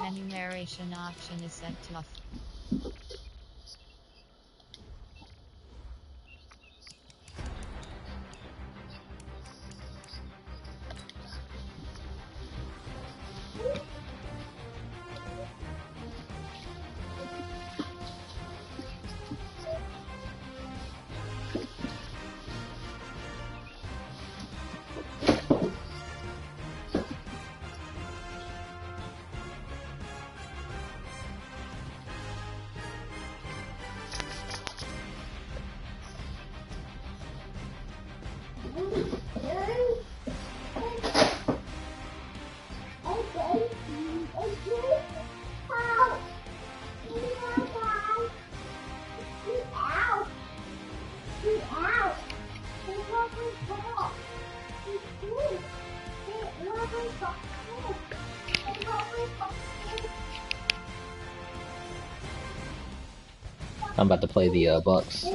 Enumeration option is set to off. I'm about to play the Bucks.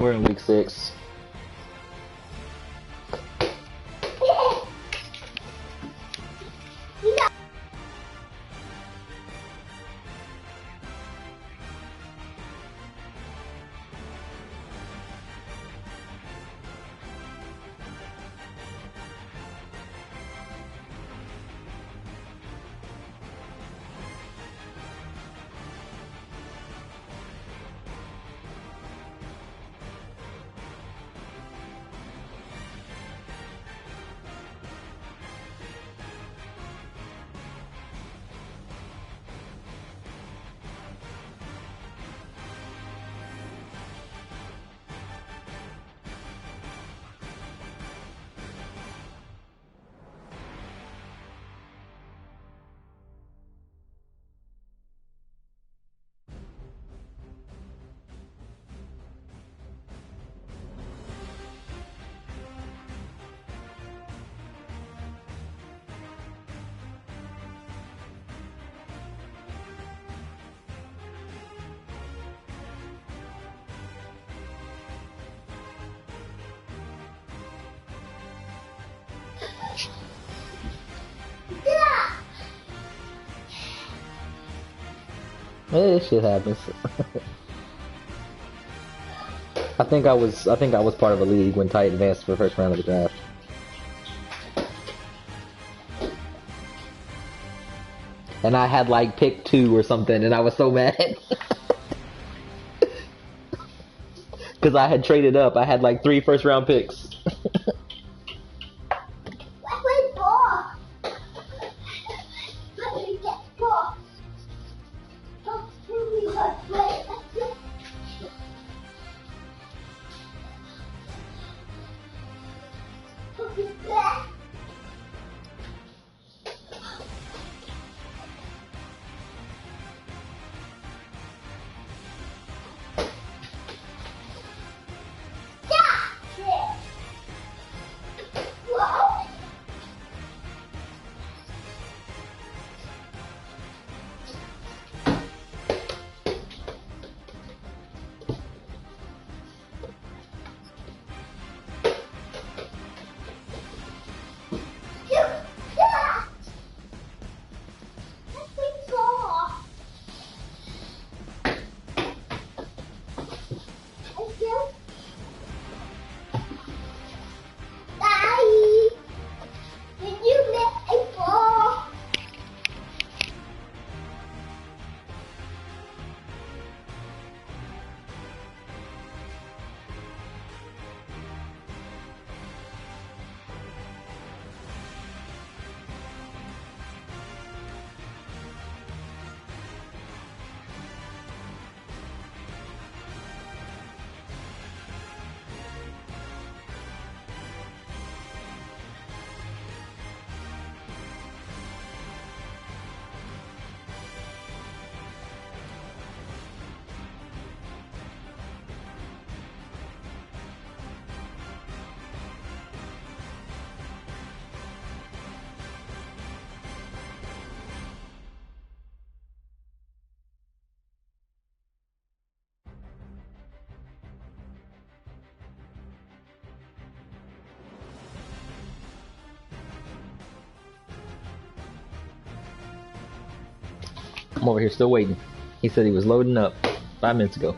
We're in week 6. This shit happens. I think I was part of a league when Ty advanced for the first round of the draft. And I had like pick 2 or something, and I was so mad. Because I had traded up. I had like 3 first round picks. I'm over here still waiting. He said he was loading up 5 minutes ago.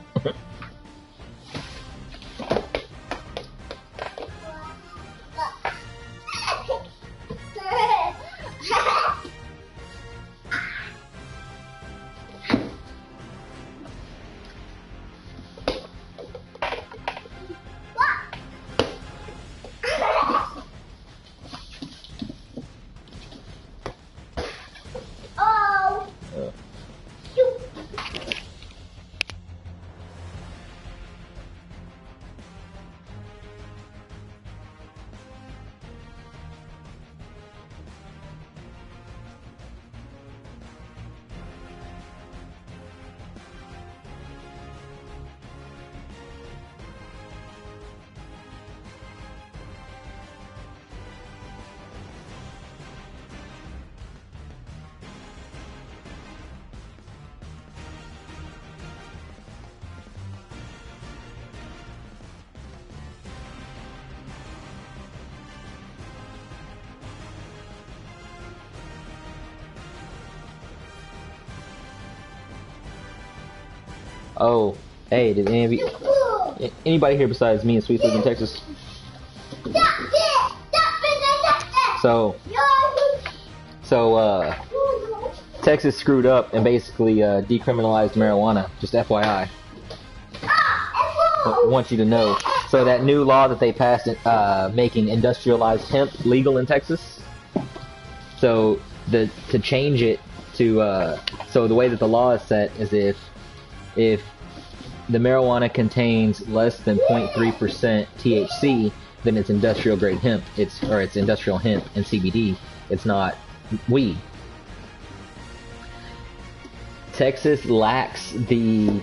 Oh, hey, did anybody here besides me and Sweet live in Texas? So, Texas screwed up and basically decriminalized marijuana. Just FYI. I want you to know. So that new law that they passed, making industrialized hemp legal in Texas. So to change it to so the way that the law is set is if the marijuana contains less than 0.3% THC, then it's industrial grade hemp. It's industrial hemp and CBD. It's not weed. Texas lacks the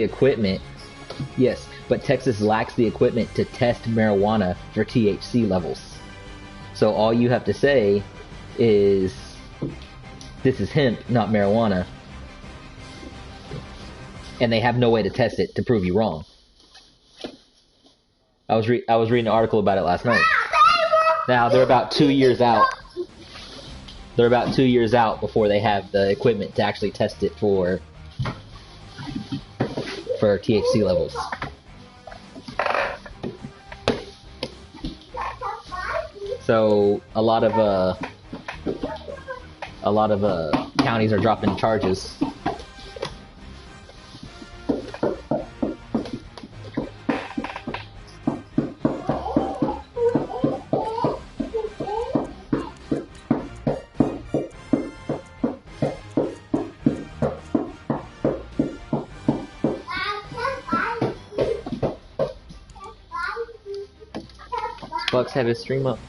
equipment. Yes, but Texas lacks the equipment to test marijuana for THC levels. So all you have to say is, this is hemp, not marijuana. And they have no way to test it to prove you wrong. I was reading an article about it last night. Now they're about 2 years out. They're about 2 years out before they have the equipment to actually test it for THC levels. So a lot of counties are dropping charges. Bucks had his stream up.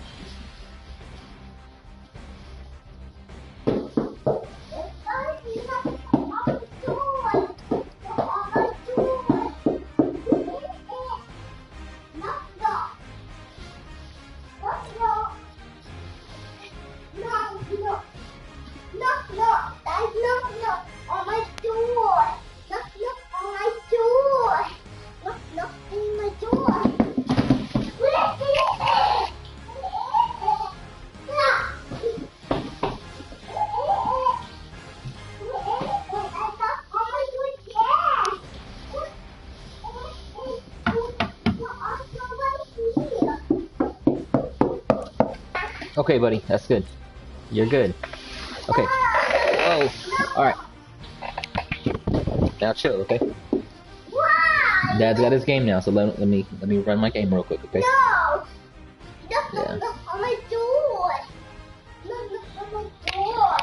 Okay, buddy, that's good. You're good. Okay. Whoa. Alright. Now chill, okay? Dad's got his game now, so let me run my game real quick, okay? No! Yeah. Look on my door! Look on my door!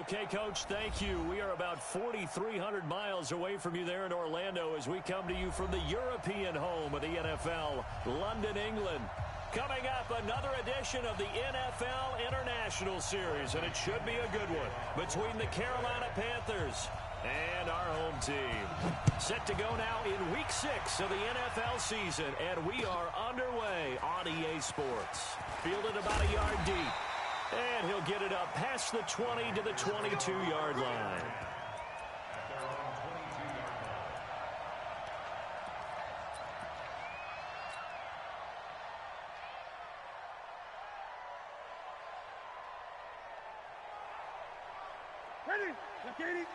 Okay, Coach, thank you. We are about 4,300 miles away from you there in Orlando as we come to you from the European home of the NFL, London, England. Coming up, another edition of the NFL International Series, and it should be a good one, between the Carolina Panthers and our home team. Set to go now in Week 6 of the NFL season, and we are underway on EA Sports. Fielded about a yard deep. And he'll get it up past the 20 to the 22-yard line. Ready? Look, 80. Hey, here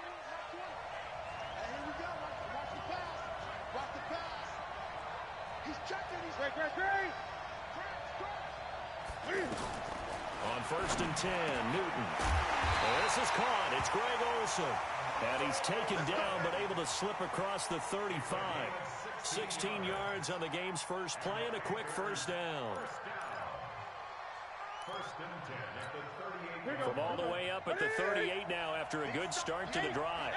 we go. Watch the pass. Watch the pass. He's checking. He's great. On 1st and 10, Newton. Well, this is caught. It's Greg Olsen. And he's taken down but able to slip across the 35. 16 yards on the game's first play and a quick first down. From all the way up at the 38 now after a good start to the drive.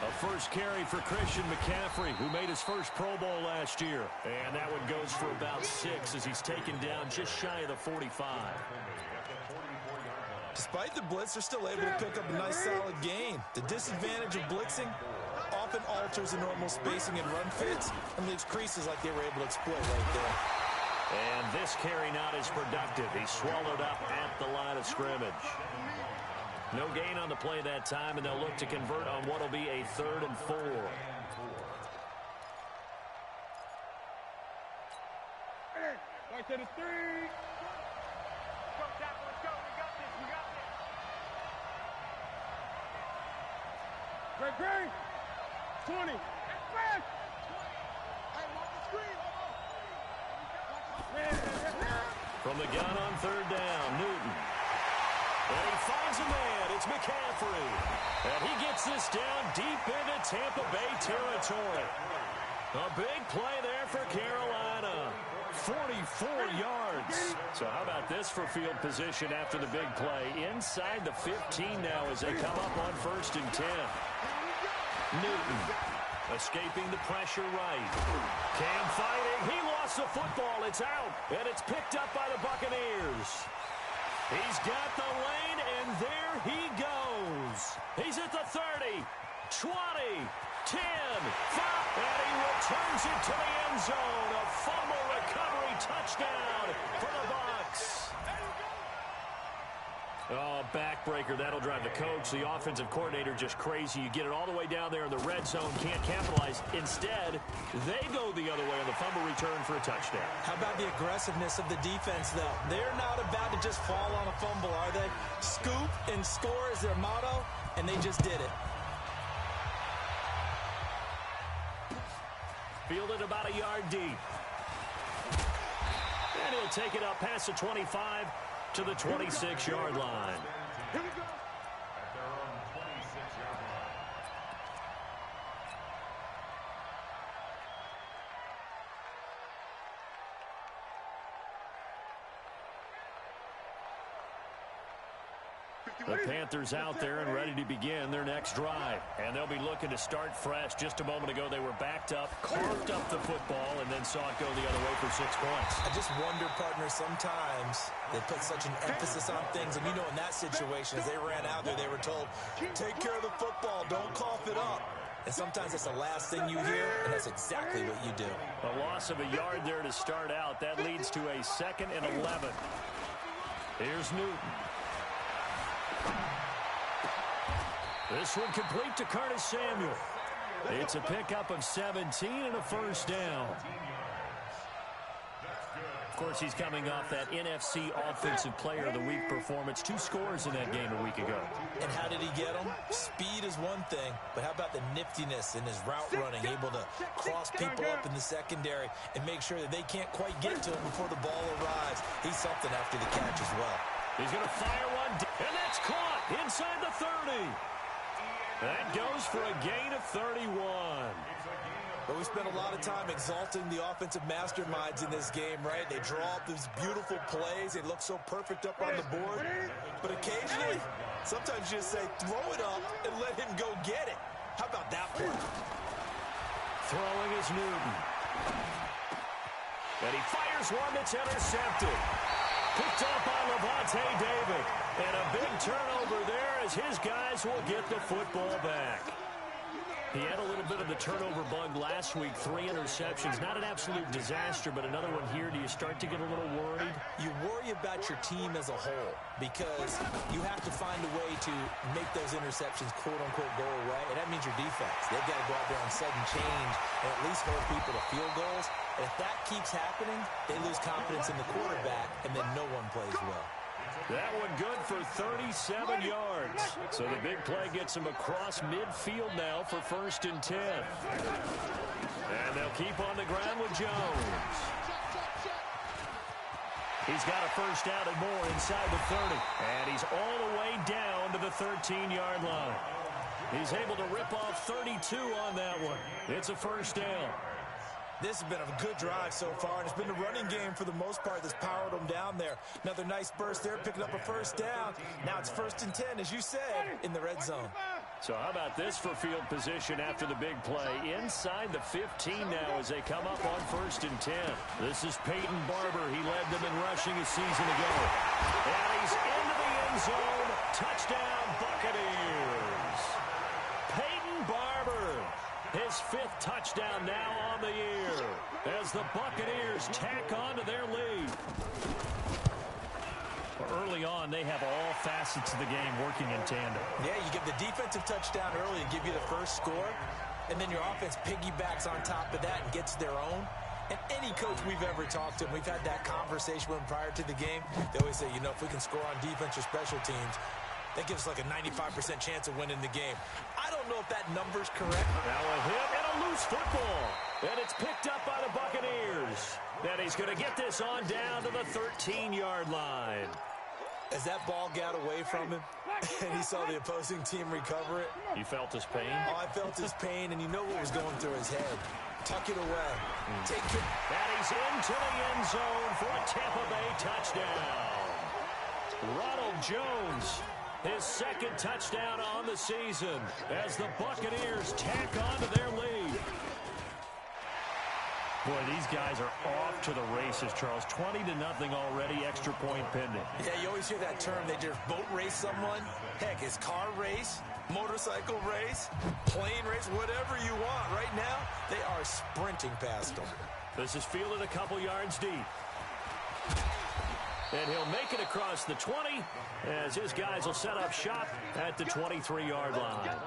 A first carry for Christian McCaffrey, who made his first Pro Bowl last year. And that one goes for about 6 as he's taken down just shy of the 45. Despite the blitz, they're still able to pick up a nice solid gain. The disadvantage of blitzing often alters the normal spacing and run fits and leaves creases like they were able to exploit right there. And this carry not as productive. He's swallowed up at the line of scrimmage. No gain on the play that time, and they'll look to convert on what will be a 3rd and 4. Right to the 3. Go, tackle, let's go. We got this. Great. 20. Fast. Hey, watch the screen. From the gun on 3rd down, Newton. And he finds a man. It's McCaffrey. And he gets this down deep into Tampa Bay territory. A big play there for Carolina. 44 yards. So how about this for field position after the big play? Inside the 15 now as they come up on 1st and 10. Newton escaping the pressure right. Cam fighting. He lost the football. It's out. And it's picked up by the Buccaneers. He's got the lane, and there he goes. He's at the 30, 20, 10, 5, and he returns it to the end zone. A fumble recovery touchdown for the Bucs. Oh, backbreaker. That'll drive the coach, the offensive coordinator, just crazy. You get it all the way down there in the red zone, can't capitalize. Instead, they go the other way on the fumble return for a touchdown. How about the aggressiveness of the defense, though? They're not about to just fall on a fumble, are they? Scoop and score is their motto, and they just did it. Fielded about a yard deep. And he'll take it up past the 25 to the 26-yard line. Here we go. At their own 26-yard line. The Panthers out there and ready to begin their next drive. And they'll be looking to start fresh. Just a moment ago, they were backed up, carved up the football, and then saw it go the other way for 6 points. I just wonder, partner, sometimes they put such an emphasis on things. And, you know, in that situation, as they ran out there, they were told, take care of the football, don't cough it up. And sometimes that's the last thing you hear, and that's exactly what you do. A loss of a yard there to start out. That leads to a 2nd and 11. Here's Newton. This one complete to Curtis Samuel. It's a pickup of 17 and a first down. Of course, he's coming off that NFC Offensive Player of the Week performance. 2 scores in that game a week ago. And how did he get them? Speed is one thing, but how about the niftiness in his route running, able to cross people up in the secondary and make sure that they can't quite get to him before the ball arrives. He's something after the catch as well. He's going to fire one, and that's caught inside the 30. That goes for a gain of 31. But we spent a lot of time exalting the offensive masterminds in this game, right? They draw up these beautiful plays. They look so perfect up on the board. But occasionally, sometimes you just say, throw it up and let him go get it. How about that play? Throwing is Newton. And he fires one that's intercepted. Picked up by Levante David. And a big turnover there as his guys will get the football back. He had a little bit of the turnover bug last week. 3 interceptions. Not an absolute disaster, but another one here. Do you start to get a little worried? You worry about your team as a whole because you have to find a way to make those interceptions, quote-unquote, go away. And that means your defense. They've got to go out there and sudden change and at least hold people to field goals. And if that keeps happening, they lose confidence in the quarterback, and then no one plays well. That one good for 37 yards. So the big play gets him across midfield now for 1st and 10. And they'll keep on the ground with Jones. He's got a first down and more inside the 30. And he's all the way down to the 13-yard line. He's able to rip off 32 on that one. It's a first down. This has been a good drive so far, and it's been the running game for the most part that's powered them down there. Another nice burst there, picking up a first down. Now it's 1st and 10, as you said, in the red zone. So how about this for field position after the big play? Inside the 15 now as they come up on 1st and 10. This is Peyton Barber. He led them in rushing a season ago. And he's into the end zone. Touchdown, Buccaneers. Peyton Barber. His 5th touchdown now on the year as the Buccaneers tack on to their lead. Early on, they have all facets of the game working in tandem. Yeah, you give the defensive touchdown early and give you the first score, and then your offense piggybacks on top of that and gets their own. And any coach we've ever talked to, and we've had that conversation with them prior to the game, they always say, you know, if we can score on defense or special teams, that gives us like a 95% chance of winning the game. I don't know if that number's correct. Now a hit and a loose football. And it's picked up by the Buccaneers. And he's going to get this on down to the 13-yard line. As that ball got away from him, and he saw the opposing team recover it. You felt his pain? Oh, I felt his pain, and you know what was going through his head. Tuck it away. Take it. And he's into the end zone for a Tampa Bay touchdown. Ronald Jones. His 2nd touchdown on the season as the Buccaneers tack on to their lead. Boy, these guys are off to the races, Charles. 20-0 already, extra point pending. Yeah, you always hear that term. They just boat race someone. Heck, it's car race, motorcycle race, plane race, whatever you want. Right now, they are sprinting past them. This is fielded a couple yards deep. And he'll make it across the 20 as his guys will set up shop at the 23-yard line.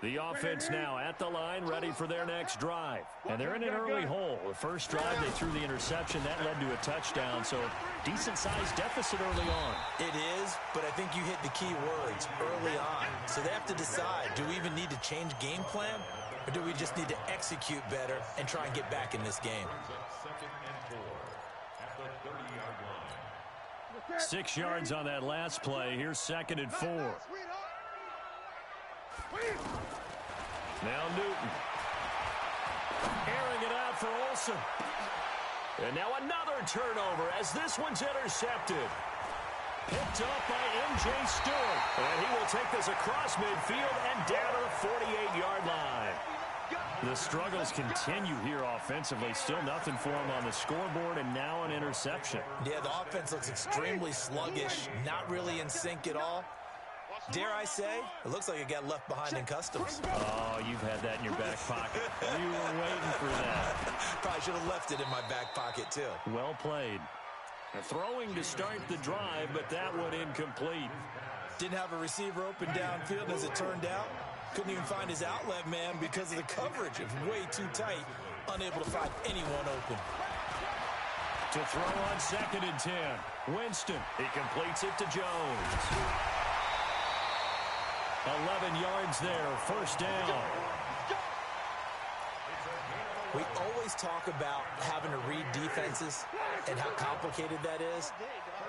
The offense now at the line, ready for their next drive. And they're in an early hole. The first drive, they threw the interception. That led to a touchdown, so decent-sized deficit early on. It is, but I think you hit the key words, early on. So they have to decide, do we even need to change game plan, or do we just need to execute better and try and get back in this game? 6 yards on that last play. Here's 2nd and 4. Now Newton. Airing it out for Olsen. And now another turnover as this one's intercepted. Picked up by M.J. Stewart. And he will take this across midfield and down to the 48-yard line. The struggles continue here offensively. Still nothing for him on the scoreboard, and now an interception. Yeah, the offense looks extremely sluggish, not really in sync at all. Dare I say, it looks like it got left behind in customs. Oh, you've had that in your back pocket. You were waiting for that. Probably should have left it in my back pocket, too. Well played. Throwing to start the drive, but that one incomplete. Didn't have a receiver open downfield, as it turned out. Couldn't even find his outlet man because of the coverage. It was way too tight. Unable to find anyone open. To throw on 2nd and 10. Winston. He completes it to Jones. 11 yards there. First down. We always talk about having to read defenses and how complicated that is.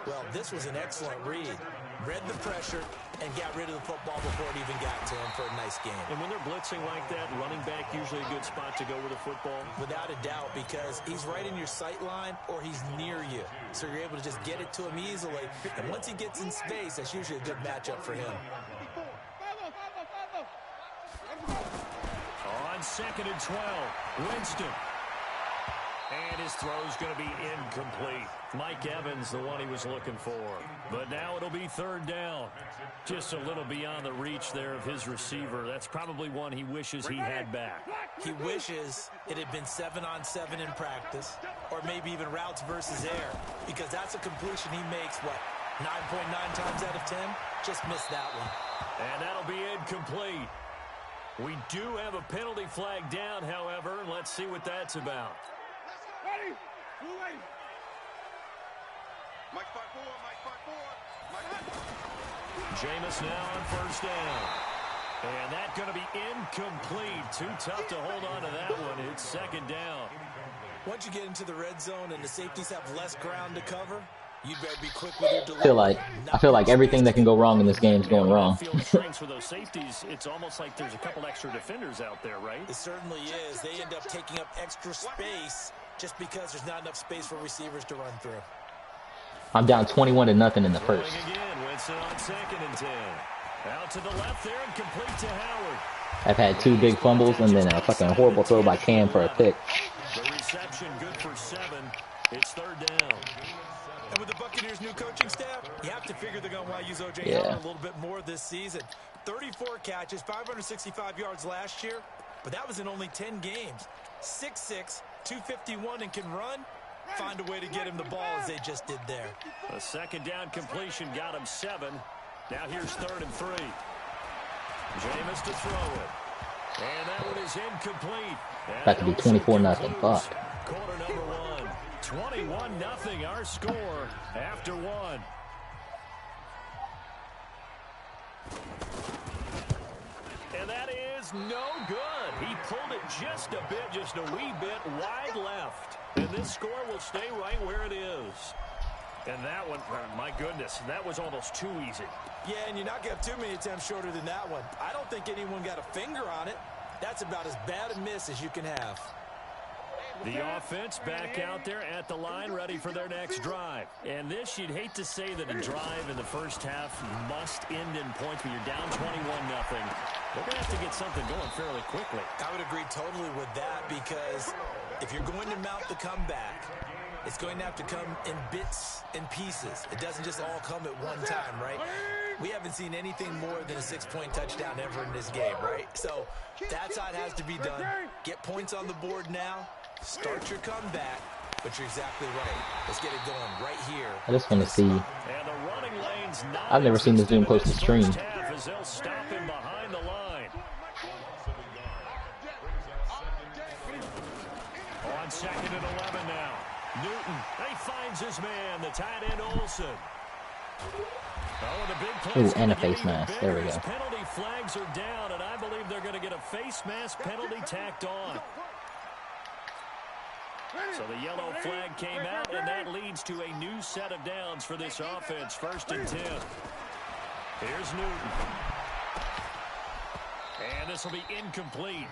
Well, this was an excellent read. Read the pressure and got rid of the football before it even got to him for a nice game. And when they're blitzing like that, running back usually a good spot to go with the football? Without a doubt, because he's right in your sight line or he's near you. So you're able to just get it to him easily. And once he gets in space, that's usually a good matchup for him. On 2nd and 12, Winston. And his throw's going to be incomplete. Mike Evans, the one he was looking for. But now it'll be 3rd down. Just a little beyond the reach there of his receiver. That's probably one he wishes he had back. He wishes it had been 7-on-7 in practice, or maybe even routes versus air, because that's a completion he makes, 9.9 times out of 10? Just missed that one. And that'll be incomplete. We do have a penalty flag down, however. Let's see what that's about. Ready? Ready. Mike 5-4, Mike 5-4. Jameis now on 1st down. And that's going to be incomplete. Too tough to hold on to that one. It's 2nd down. Once you get into the red zone and the safeties have less ground to cover, you better be quick with your delivery. I feel like everything that can go wrong in this game is going wrong. Field strengths for those safeties, it's almost like there's a couple extra defenders out there, right? It certainly is. They end up taking up extra space just because there's not enough space for receivers to run through. I'm down 21-0 in the first. Going again, Winston on 2nd and 10. Out to the left there and complete to Howard. I've had 2 big fumbles and then a fucking horrible throw by Cam for a pick. The reception good for 7. It's 3rd down. And with the Buccaneers' new coaching staff, you have to figure they're going to want to use O.J. Howard a little bit more this season. 34 catches, 565 yards last year, but that was in only 10 games. 6'6", 251, and can run. Find a way to get him the ball as they just did there. A 2nd down completion got him 7. Now here's 3rd and 3. Jameis to throw it. And that one is incomplete. About to be 24-0. Fuck. Quarter number 1. 21-0 our score after 1. And that is no good. He pulled it just a bit, just a wee bit wide left. And this score will stay right where it is. And that one, my goodness, that was almost too easy. Yeah, and you're not going to have too many attempts shorter than that one. I don't think anyone got a finger on it. That's about as bad a miss as you can have. The offense back out there at the line, ready for their next drive. And this, you'd hate to say that a drive in the first half must end in points, but you're down 21-0. They're going to have to get something going fairly quickly. I would agree totally with that, because if you're going to mount the comeback, it's going to have to come in bits and pieces. It doesn't just all come at one time, right? We haven't seen anything more than a 6-point touchdown ever in this game, right? So that's how it has to be done. Get points on the board now. Start your comeback. But you're exactly right. Let's get it going right here. I just want to see. And the running lane's not I've never seen this game close to stream. as they'll stop him behind the line. On 2nd and 11 now. Newton, he finds his man, the tight end Olsen. Oh, the big Ooh, and a face mask. There we go. Penalty flags are down, and I believe they're going to get a face mask penalty tacked on. So the yellow flag came out, and that leads to a new set of downs for this offense. 1st and 10. Here's Newton. And this will be incomplete.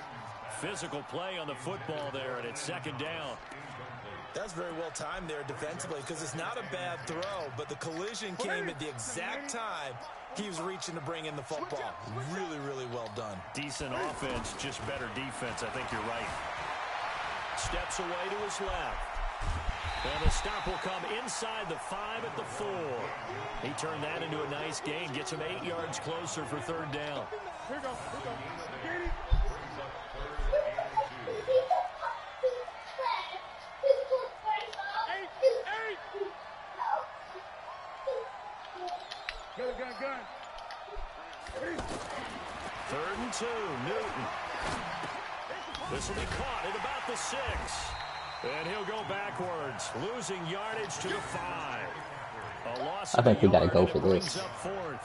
Physical play on the football there, and it's 2nd down. That's very well timed there defensively, because it's not a bad throw, but the collision came at the exact time he was reaching to bring in the football. Really, really well done. Decent offense, just better defense. I think you're right. Steps away to his left. And the stop will come inside the 5 at the 4. He turned that into a nice gain. Gets him 8 yards closer for 3rd down. Here we go. Gun. 3rd and 2, Newton. This will be caught at about the 6. And he'll go backwards, losing yardage to the 5. A loss I think we got to go and for it brings this. up 4th.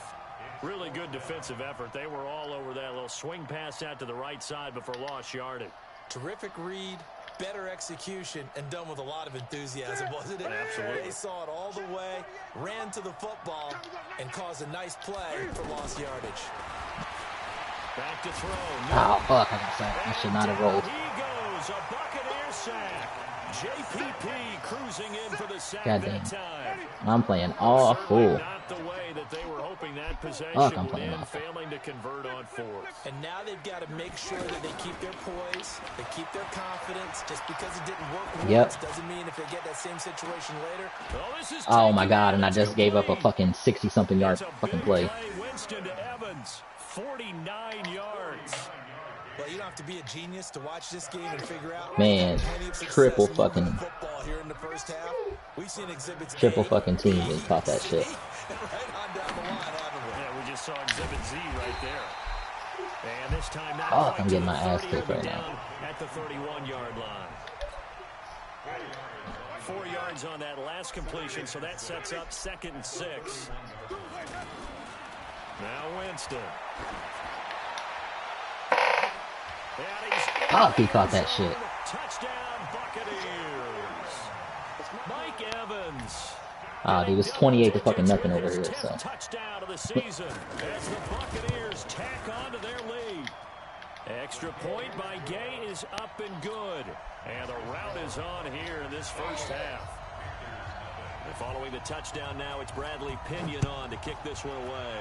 Really good defensive effort. They were all over that little swing pass out to the right side before lost yardage. Terrific read, better execution, and done with a lot of enthusiasm, wasn't it? Absolutely. They saw it all the way, ran to the football, and caused a nice play for lost yardage. Back to throw. Oh, fuck, I got sacked. I should not have rolled. He goes, a Buccaneer sack. JPP cruising in for the sack God that damn. time. I'm playing all Certainly full. not the way that they were hoping that possession Fuck, I'm would playing end, awful. failing to convert on 4th. And now they've got to make sure that they keep their poise, they keep their confidence. Just because it didn't work Yep. once doesn't mean if they get that same situation later. This is Oh my taken god, and I out just gave up a incomplete. fucking 60-something yard It's a fucking big play. Winston to Evans, 49 yards. Well, you don't have to be a genius to watch this game and figure out. Man, plenty of success triple moving the fucking- football here in the first half. We've seen exhibits Triple A, fucking team B, just caught that C, shit. and right on down the line, haven't we? Yeah, we just saw Exhibit Z right there. And this time not Fuck, quite I'm to getting the my ass 30, kicked but right now. down at the 31-yard line. 4 yards on that last completion, so that sets up 2nd and 6. Now Winston. Fuck, he caught that shit. Touchdown Buccaneers. Mike Evans. Ah, dude, it's 28 to fucking nothing over here, so. Touchdown of the season as the Buccaneers tack on to their lead. Extra point by Gay is up and good. And the route is on here in this first half. And following the touchdown now, it's Bradley Pinion on to kick this one away.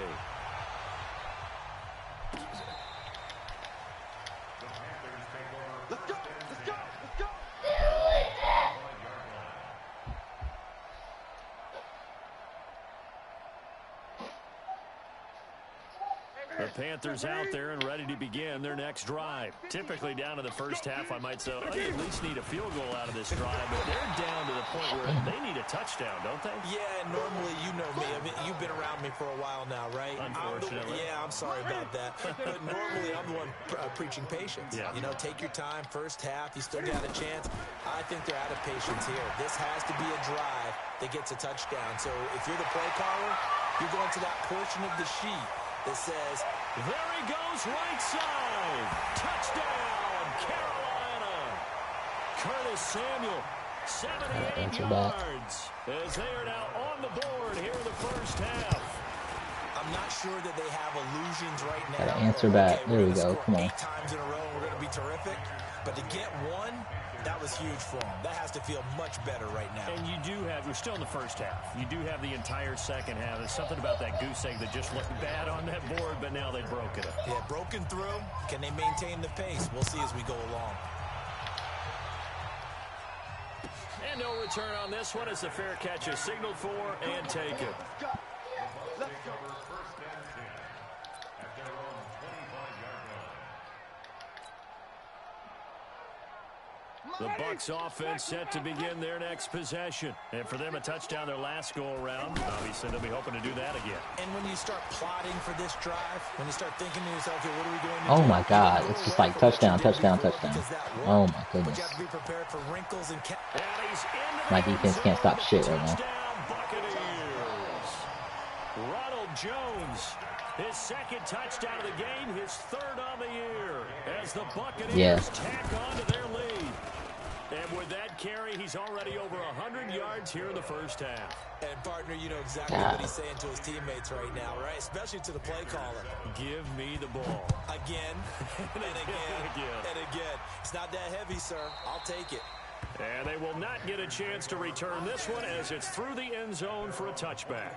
Let's go. The Panthers out there and ready to begin their next drive. Typically down to the first half, I might say, oh, you at least need a field goal out of this drive, but they're down to the point where they need a touchdown, don't they? Yeah, normally you know me. I mean, you've been around me for a while now, right? Unfortunately. I'm sorry about that. But normally I'm the one preaching patience. Yeah. You know, take your time. First half, you still got a chance. I think they're out of patience here. This has to be a drive that gets a touchdown. So if you're the play caller, you're going to that portion of the sheet that says, there he goes right side. Touchdown, Carolina. Curtis Samuel, 78 yards. As they are now on the board here in the first half. I'm not sure that they have illusions right now. Gotta answer back. Okay, There we're we gonna go. score Come on. 8 times in a row. We're going to be terrific. But to get one, that was huge for him. That has to feel much better right now. And you do have, we're still in the first half. You do have the entire second half. There's something about that goose egg that just looked bad on that board, but now they've broken it. Yeah, broken through. Can they maintain the pace? We'll see as we go along. And no return on this one as the fair catch is signaled for and taken. Let's go. Let's go. First and 10 at their own 25-yard line. The Bucs offense set to begin their next possession. And for them, a touchdown their last go-around. Obviously, they'll be hoping to do that again. And when you start plotting for this drive, when you start thinking to yourself, okay, what are we going to do? Oh my God, it's just like touchdown, touchdown, touchdown. Oh my But goodness. you have to be prepared for wrinkles and And he's into My the end defense can't stop shit right now. Touchdown, Buccaneers. Ronald Jones, his second touchdown of the game, his third on the year, as the Buccaneers tack on to their lead. And with that carry, he's already over 100 yards here in the first half. And, partner, you know exactly what he's saying to his teammates right now, right? Especially to the play caller. Give me the ball. Again, and again, and again. It's not that heavy, sir. I'll take it. And they will not get a chance to return this one as it's through the end zone for a touchback.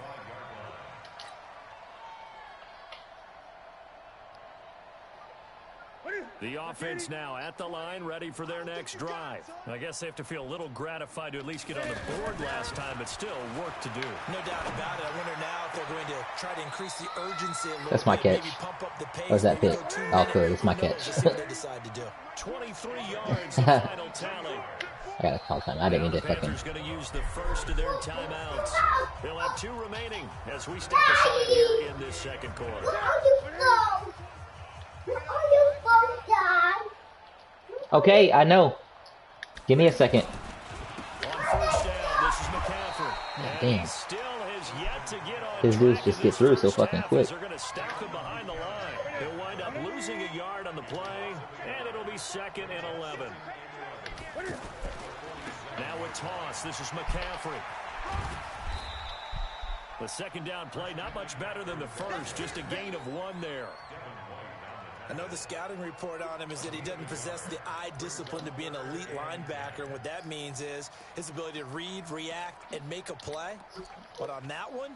The offense now at the line, ready for their next drive. I guess they have to feel a little gratified to at least get on the board last time, but still work to do. No doubt about it. I wonder now if they're going to try to increase the urgency a little That's my bit, catch. maybe pump up the pace. Or is that maybe pick? go 2 Oh, minutes. good. It's my Who knows? catch. Let's see what they decide to do. 23 yards, the final tally. I got a call time. I didn't mean to fucking. Panthers going to use the first of their timeouts. They'll have 2 remaining as we step aside here in this second quarter. Where are you from? Where are you from, Dad? Okay, I know. Give me a second. On first down, this is McCaffrey. And damn. he still has yet to get on His dudes track just in get this through so first fucking half quick. as they're going to stack them behind the line. He'll wind up losing a yard on the play, and it'll be 2nd and 11. Now with toss, this is McCaffrey. The second down play, not much better than the first, just a gain of 1 there. I know the scouting report on him is that he doesn't possess the eye discipline to be an elite linebacker. And what that means is his ability to read, react, and make a play. But on that one,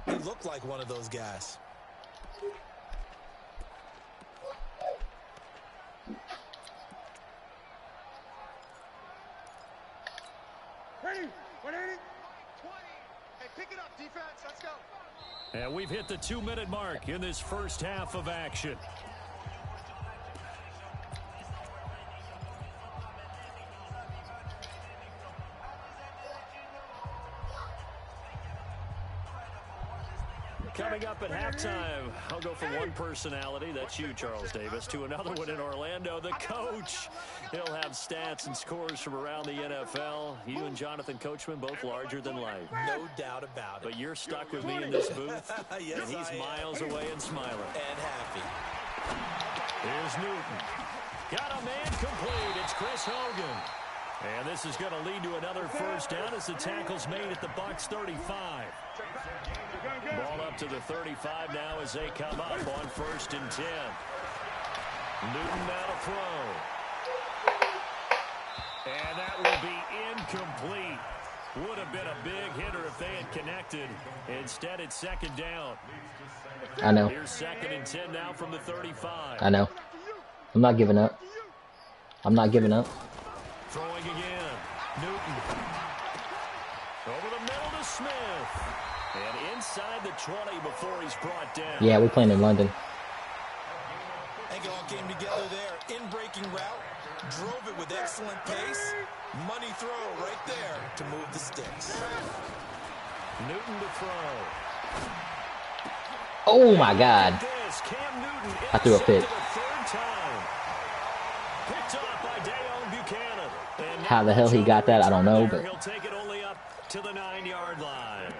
he looked like one of those guys. Ready? 180? 20. Hey, pick it up, defense. Let's go. And we've hit the 2-minute mark in this first half of action. Coming up at halftime, I'll go from one personality, that's you, Charles Davis, to another one in Orlando, the coach. He'll have stats and scores from around the NFL. You and Jonathan Coachman, both larger than life. No doubt about it. But you're stuck with me in this booth, Yes, and he's I am. miles away and smiling. And happy. Here's Newton. Got a man complete. It's Chris Hogan. And this is going to lead to another first down as the tackle's made at the Bucs 35. Ball up to the 35 now as they come up on 1st and 10. Newton now to throw. And that will be incomplete. Would have been a big hitter if they had connected. Instead, it's 2nd down. I know. Here's 2nd and 10 now from the 35. I know. I'm not giving up. I'm not giving up. Throwing again. Newton. Over the middle to Smith. And inside the 20 before he's brought down. Yeah, we're playing in London. I think it all came together there. In-breaking route. Drove it with excellent pace. Money throw right there to move the sticks. Newton to throw. Oh my God. This, Cam Newton I threw a pick. intercepted a 3rd time. Picked off by Dayon Buchanan. And How the hell he got that, I don't know, but he'll take it only up to the 9-yard line.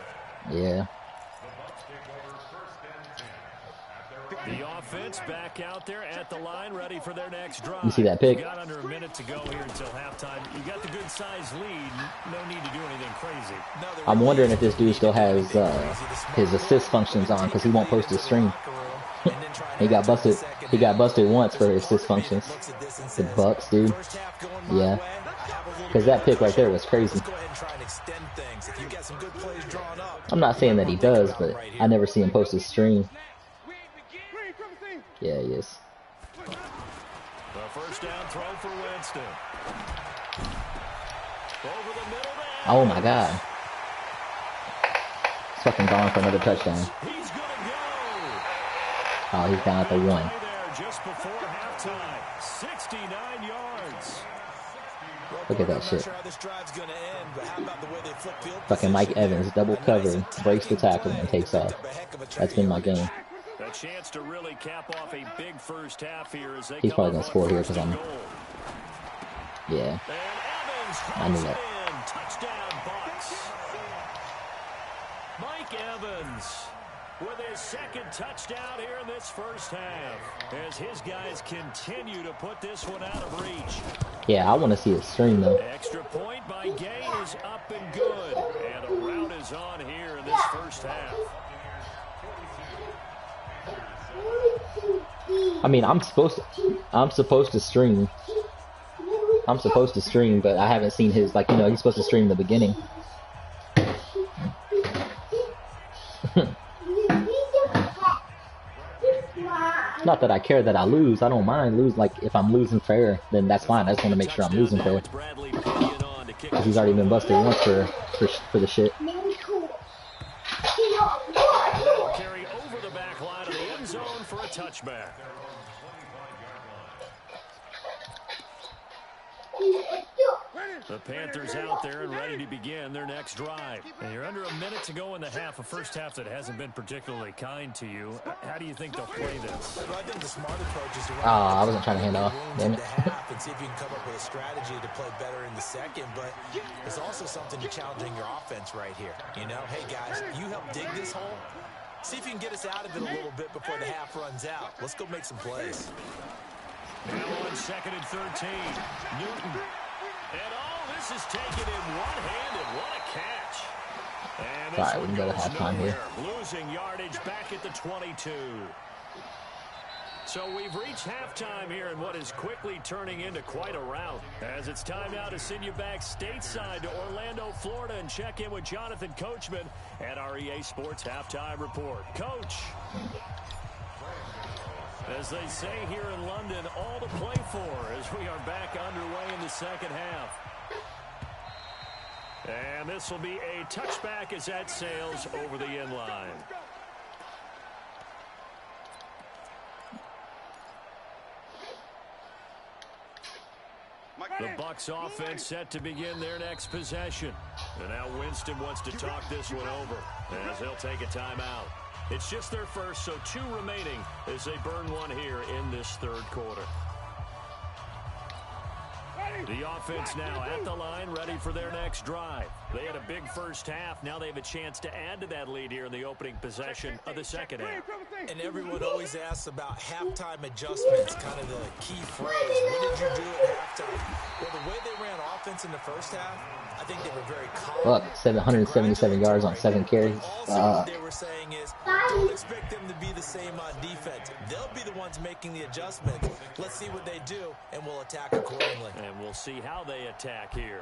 yeah. The offense back out there at the line, ready for their next drive. You see that pick? You got under a minute to go here until halftime. You got the good size lead. No need to do anything crazy. I'm wondering if this dude still has his assist functions on because he won't post his stream. and then trying He to got enter the busted. second He got half. busted once for There's his a part assist of me that functions. looks at this and The says, Bucks, dude. first half going my Yeah. way, I have a little Because bit that of pick right there cushion. was crazy. Let's go ahead and try and extend things. If you got some good plays drawn up, I'm not saying that he what do you does, think but about right I here? never see him post his stream. Green, come see. Yeah, he is. The first down throw for Winston. Over the middle to Oh my Evans. god. He's fucking gone for another touchdown. He's gonna go. Oh, he's down at the 1. Play there just before halftime. 69 yards. Look at that I'm not shit. sure how this drive's going to end, but how about the way they flip field Fucking Mike position Evans, there? double A nice cover, breaks the attacking tackle, play and takes that off. picked up a heck of a chunk That's of been my yardage. game. A chance to really cap off a big first half here as they He's come probably up gonna score on here first because and I'm. goal. Yeah, And Evans I knew hauls it that. in. Touchdown, Bucks. Mike Evans with his second touchdown here in this first half as his guys continue to put this one out of reach. Yeah, I want to see it stream though. Extra point by Gay is up and good. And a route is on here in this first half. I mean, I'm supposed to stream. I'm supposed to stream, but I haven't seen his, like, you know, he's supposed to stream the beginning. Not that I care that I lose. I don't mind lose. Like, if I'm losing fair, then that's fine. I just want to make sure I'm losing fair. It's Bradley Pinion on to kick Because this he's already one been off. busted once for the shit. That'll carry over the back line of the end zone for a touchback. The Panthers out there and ready to begin their next drive. And you're under a minute to go in the half, a first half that hasn't been particularly kind to you. How do you think they'll play this? Well, I think the smart approach is to run Ah, I wasn't trying to hand off. wounds Damn into it. half and see if you can come up with a strategy to play better in the second. But there's also something to challenging your offense right here. You know, hey guys, you help dig this hole. See if you can get us out of it a little bit before the half runs out. Let's go make some plays. Now on 2nd and 13. Newton. And all this is taken in one-handed. What a catch. And this All right, we one can go to goes halftime here. nowhere. Losing yardage back at the 22. So we've reached halftime here in what is quickly turning into quite a rout. As it's time now to send you back stateside to Orlando, Florida, and check in with Jonathan Coachman at our EA Sports Halftime Report. Coach. As they say here in London, all to play for as we are back underway in the second half. And this will be a touchback as that sails over the end line. The Bucks offense set to begin their next possession. And now Winston wants to talk this one over as they'll take a timeout. It's just their first, so 2 remaining as they burn one here in this third quarter. The offense now at the line, ready for their next drive. They had a big first half. Now they have a chance to add to that lead here in the opening possession of the second half. And everyone always asks about halftime adjustments, kind of the key phrase. What did you do at halftime? Well, the way they ran offense in the first half, I think they were very calm. Fuck, 777 yards on 7 carries. Also, what they were saying is, don't expect them to be the same on defense. They'll be the ones making the adjustments. Let's see what they do, and we'll attack accordingly. And we'll see how they attack here.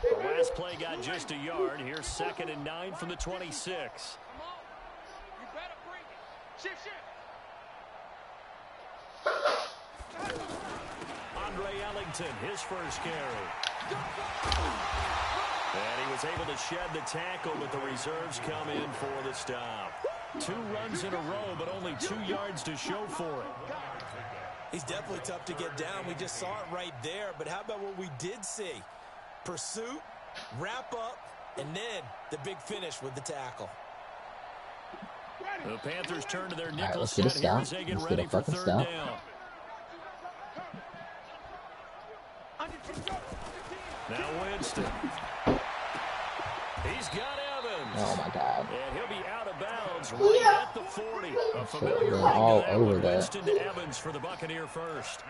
The last play got just a yard. Here's 2nd and 9 from the 26. Andre Ellington, his first carry. And he was able to shed the tackle, but the reserves come in for the stop. 2 runs in a row, but only 2 yards to show for it. He's definitely tough to get down. We just saw it right there. But how about what we did see? Pursuit, wrap up, and then the big finish with the tackle. The Panthers turn to their All right, nickel let's get a set here stop. as they get Let's get ready a for fucking 3rd stop. down. Now Winston. He's got Evans. Oh my god. And he'll be out of bounds right at the 40. A familiar They're ring all to that over one. that. Winston to Evans for the Buccaneer first.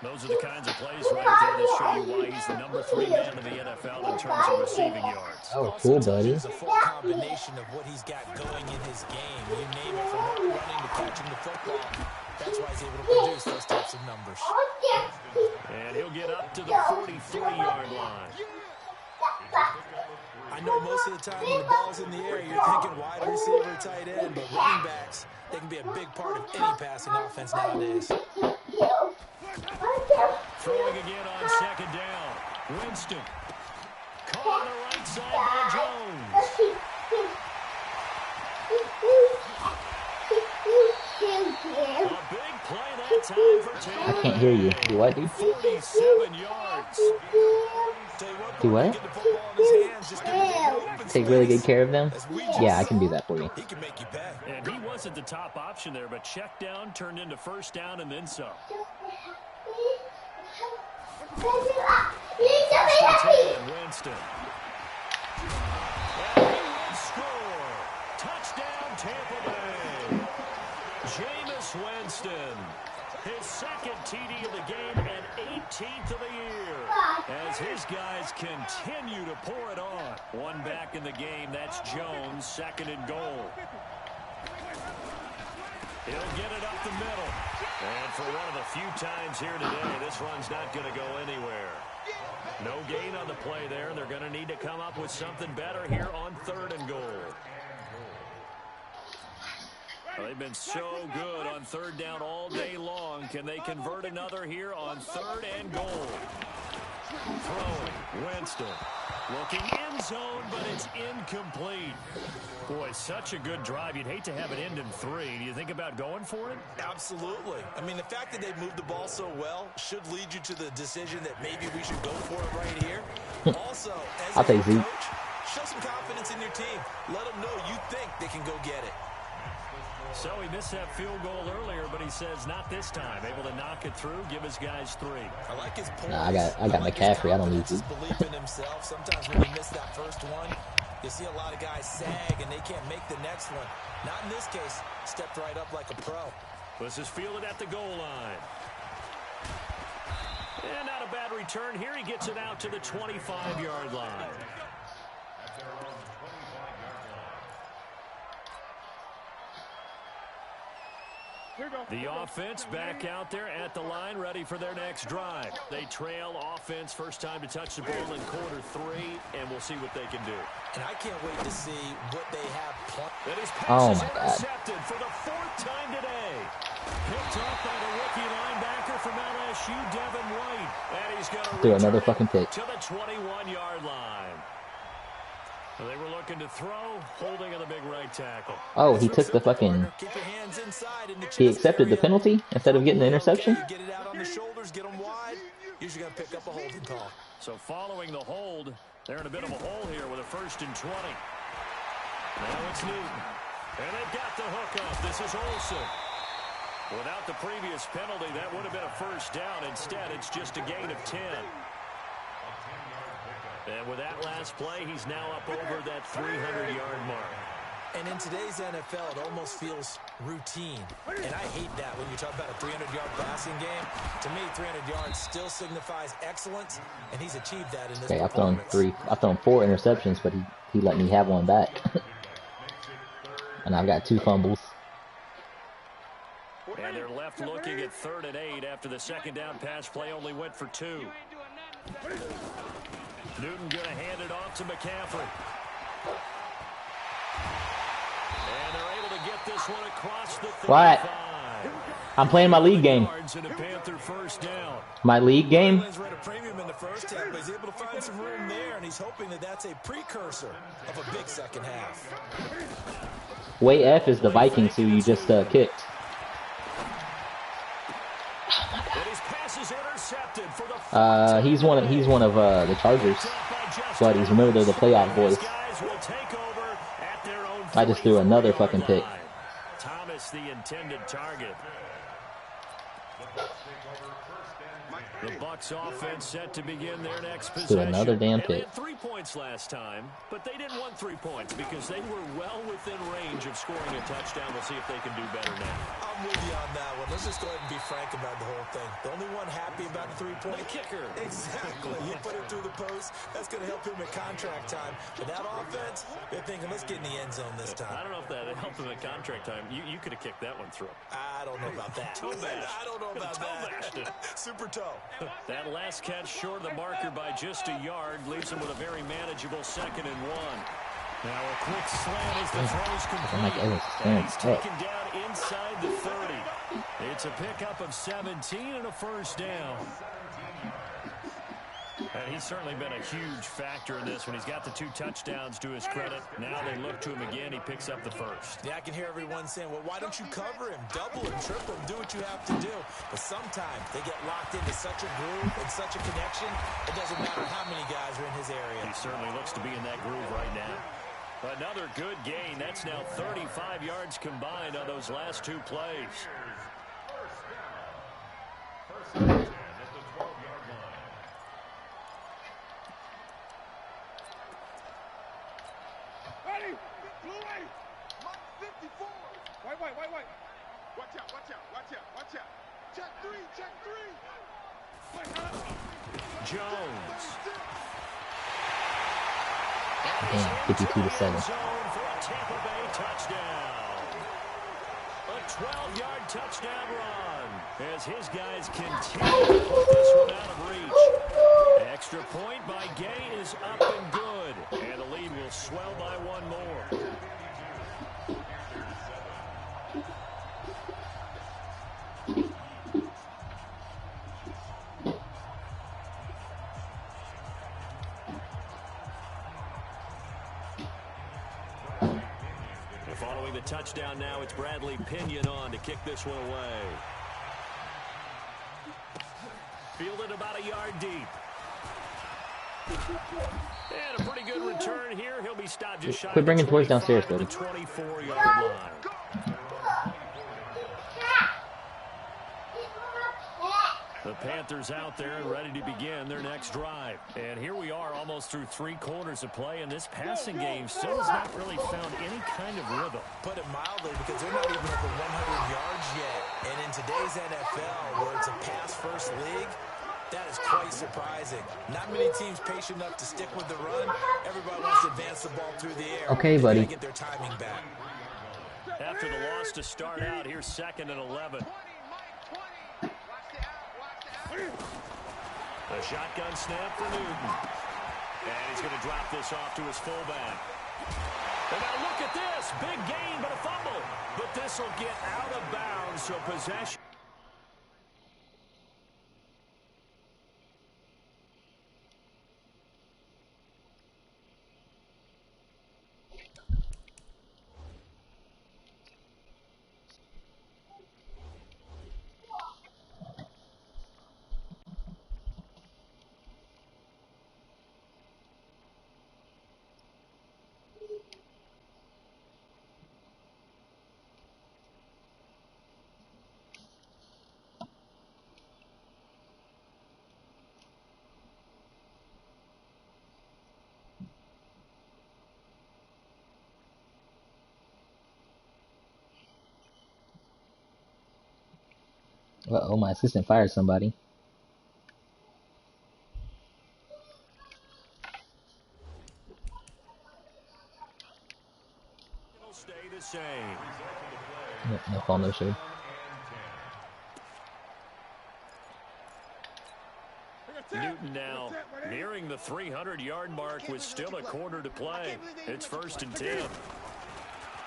Those are the kinds of plays right there that show you why he's the #3 man in the NFL in terms of receiving yards. Oh, cool, buddy. It's a full combination of what he's got going in his game. You name it, from running to catching the football. That's why he's able to produce those types of numbers. And he'll get up to the 43-yard line. I know most of the time when the ball's in the air, you're thinking wide receiver, tight end, but running backs, they can be a big part of any passing offense nowadays. Throwing again on second down. Winston. Caught on the right side by Jones. A big play that time for Taylor. I can't hear you. Do what, dude? 47 yards. Do what? Take really good care of them? Yeah, I can do that for you. He can make you pay. And he wasn't the top option there, but check down turned into first down and then some. Winston. And he will score. Touchdown, Tampa Bay. Jameis Winston. His second TD of the game and 18th of the year. As his guys continue to pour it on. One back in the game. That's Jones, second and goal. He'll get it up the middle. And for one of the few times here today, this run's not going to go anywhere. No gain on the play there. They're going to need to come up with something better here on third and goal. Well, they've been so good on third down all day long. Can they convert another here on third and goal? Throwing, Winston. Looking end zone, but it's incomplete. Boy, such a good drive. You'd hate to have it end in 3. Do you think about going for it? Absolutely. I mean, the fact that they've moved the ball so well should lead you to the decision that maybe we should go for it right here. Also, as I'll a take coach, Zeke. show some confidence in your team. Let them know you think they can go get it. So he missed that field goal earlier, but he says not this time. Able to knock it through, give his guys 3. I like his poise. Nah, I got McCaffrey. I don't need his to. belief in himself. Sometimes when you miss that first one, you see a lot of guys sag and they can't make the next one. Not in this case. Stepped right up like a pro. This is fielded at the goal line. And not a bad return here. He gets it out to the 25-yard line. The offense back out there at the line, ready for their next drive. They trail offense, first time to touch the ball in quarter 3, and we'll see what they can do. And I can't wait to see what they have planned. And his pass Oh is my God. intercepted for the 4th time today. Picked up by the rookie linebacker from LSU, Devin White. And he's going to Do another return fucking pick. to the 21-yard line. They were looking to throw, holding on the big right tackle. Oh, he took the fucking... Keep your hands inside in the He chest accepted the area. penalty instead of getting the interception? You get it out on the shoulders, get them wide. Usually going to pick up a holding call. So following the hold, they're in a bit of a hole here with a 1st and 20. Now it's Newton. And they've got the hook up. This is Olsen. Without the previous penalty, that would have been a first down. Instead, it's just a gain of 10. And with that last play, he's now up over that 300-yard mark. And in today's NFL, it almost feels routine. And I hate that when you talk about a 300-yard passing game. To me, 300 yards still signifies excellence, and he's achieved that in this Okay, I've thrown performance. 3. I've thrown 4 interceptions, but he let me have one back. And I've got 2 fumbles. And they're left looking at 3rd and 8 after the second down pass play only went for 2. Newton going to hand it off to McCaffrey. And they're able to get this one across the 35. What? I'm playing my league game. Yards and a Panther first down. My league game? He's read a premium in the first half, but he's able to find some room there, and he's hoping that that's a precursor of a big second half. Way F is the Vikings who you just kicked. And his pass is intercepted for the He's one of the Chargers buddies. Remember, they're the playoff boys. guys will take over at their own I just threw another fucking pick. Thomas, the intended target. The Bucks offense set to begin their next Do possession. another damn And they pick. had 3 points last time, but they didn't want 3 points because they were well within range of scoring a touchdown. We'll see if they can do better now. I'm with you on that one. Let's just go ahead and be frank about the whole thing. The only one happy about the 3-point kicker. Exactly. He put it through the post. That's going to help him at contract time. But that offense, they're thinking, let's get in the end zone this time. I don't know if that helped them at contract time. You could have kicked that one through. I don't know about that. I don't know about that. Super toe. That last catch short of the marker by just a yard leaves him with a very manageable 2nd and 1. Now a quick slant as the throw's complete. Mike Evans is And he's staring taken down inside the 30. It's a pickup of 17 and a first down. And he's certainly been a huge factor in this when he's got the 2 touchdowns to his credit. Now they look to him again. He picks up the first. Yeah, I can hear everyone saying, well, why don't you cover him? Double him, triple him, do what you have to do. But sometimes they get locked into such a groove and such a connection, it doesn't matter how many guys are in his area. He certainly looks to be in that groove right now. Another good gain. That's now 35 yards combined on those last 2 plays. Ready? Blue 8. Mark 54. Wait. Watch out. Check 3. Jones. Damn, 52-7. For a Tampa Bay touchdown. A 12-yard touchdown run as his guys continue to put this one out of reach. Extra point by Gay is up and good. And the lead will swell by 1 more. Following the touchdown now, it's Bradley Pinion on to kick this one away. Fielded about a yard deep. And a pretty good return here. He'll be stopped just shy. Quit bringing toys downstairs, the Cody. 24-yard line. The Panthers out there and ready to begin their next drive. And here we are almost through 3 quarters of play, and this passing game still has not really found any kind of rhythm. Put it mildly, because they're not even over 100 yards yet. And in today's NFL, where it's a pass-first league, that is quite surprising. Not many teams patient enough to stick with the run. Everybody wants to advance the ball through the air. Okay, buddy. They get their timing back. After the loss to start out, here's 2nd and 11. A shotgun snap for Newton. And he's going to drop this off to his fullback. And now look at this. Big gain, but a fumble. But this will get out of bounds, so possession. Uh-oh, my assistant fired somebody. It'll stay the same. No call, no show. Newton now nearing the 300-yard mark with still a quarter to play. It's 1st and 10.